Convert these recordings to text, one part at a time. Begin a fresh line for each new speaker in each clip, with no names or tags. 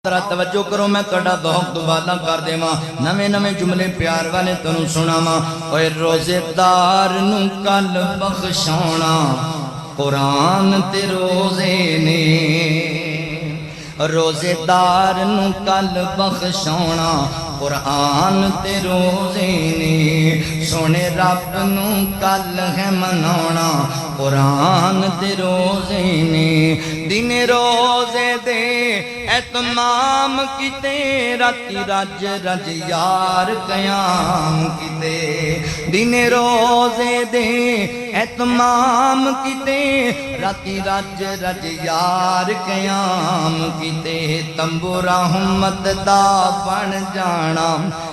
ذرا توجہ کرو میں تہاڈا ذوق دوبالا کر دیواں نویں نویں جملے پیار والے تانوں سناواں اوے روزے دار نوں کل بخشاونا قرآن تے روزے نے روزے دار نوں کل بخشاونا قرآن تے روزے نے سونے رب نوں کل ہے مناونا قرآن تے روزے نے دن روزے دے اہتمام کیتے راتی رج رج یار قیام کیتے دن روزے دے اہتمام کیتے راتی رج رج یار قیام کیتے تنبورا ہمت دا بن جانا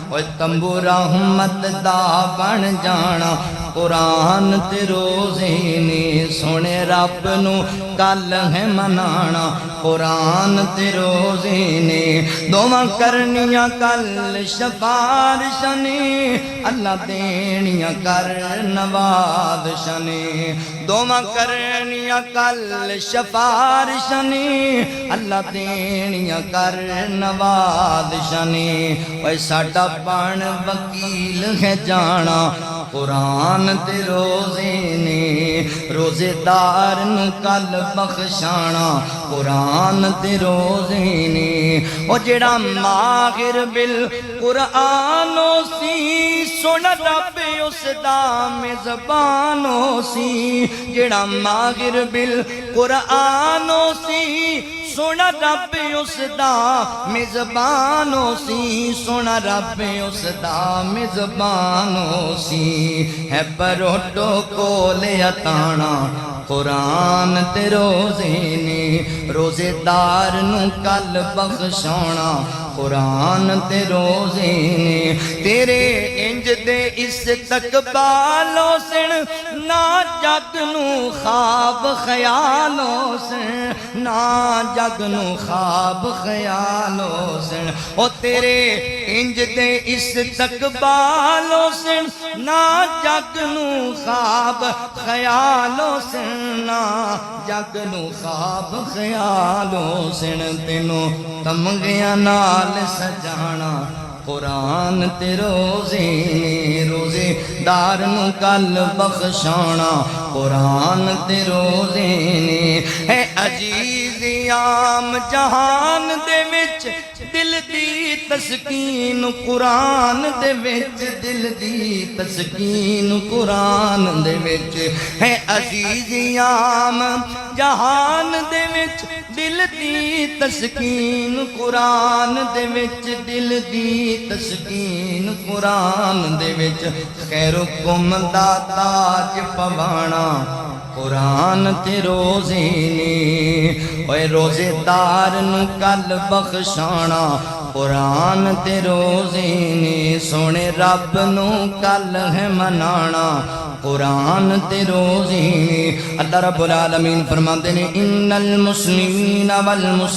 اوے تنبورا ہمت دا بن جانا قرآن تے روزے نے سونے رب نو کل ہے منانا قرآن تے روزے نے دوواں کرنیاں کل شفارش نے اللہ دینیاں کر نوازش نے دوواں کرنیاں کل شفارش نے اللہ دینیاں کر نوازش نے اوے ساڈا بن وکیل ہے جانا قرآن تے روزے نے روزے دار نوں کل بخشانا قرآن تے روزے نے او جڑا ماہر بالقرآن سی سن رب اس دا میزبان سی جڑا ماہر بالقرآن سی سونا رب اس دا میزبان سی سونا رب اس دا میزبان سی ہے پروٹو کولے اتانا قرآن تے روزے نے روزے دار نوں کل بخشاونا قرآن تے روزے نے تیرے انج دے استقبالوں سن نہ جگ نوں خواب خیالوں سن نہ جگ نوں خواب خیالوں سن او تیرے انج دے استقبالوں سن نہ جگ نوں خواب خیالوں سن نہ جگ نوں خواب خیالوں سن تینوں تمغیاں نال سجانا قرآن تے روزے روزے دار نوں کل بخشانا قرآن تے روزے نے ہے عزیز عام جہان دے وچ دل دی تسکین قرآن دے وچ دل دی تسکین قرآن دے وچ ہے عزیز عام جہان دے وچ دل دی تسکین قرآن دے وچ دل دی تسکین قرآن دے وچ خیرکم دا تاج پوانا قرآن تے روزے نے اوے روزے دار نوں کل بخشانا قرآن تے روزے نے سونے رب نوں کل ہے منانا قرآن تے روزے نے اللہ رب العالمین فرماندے نے ان المسلمین والمسلمین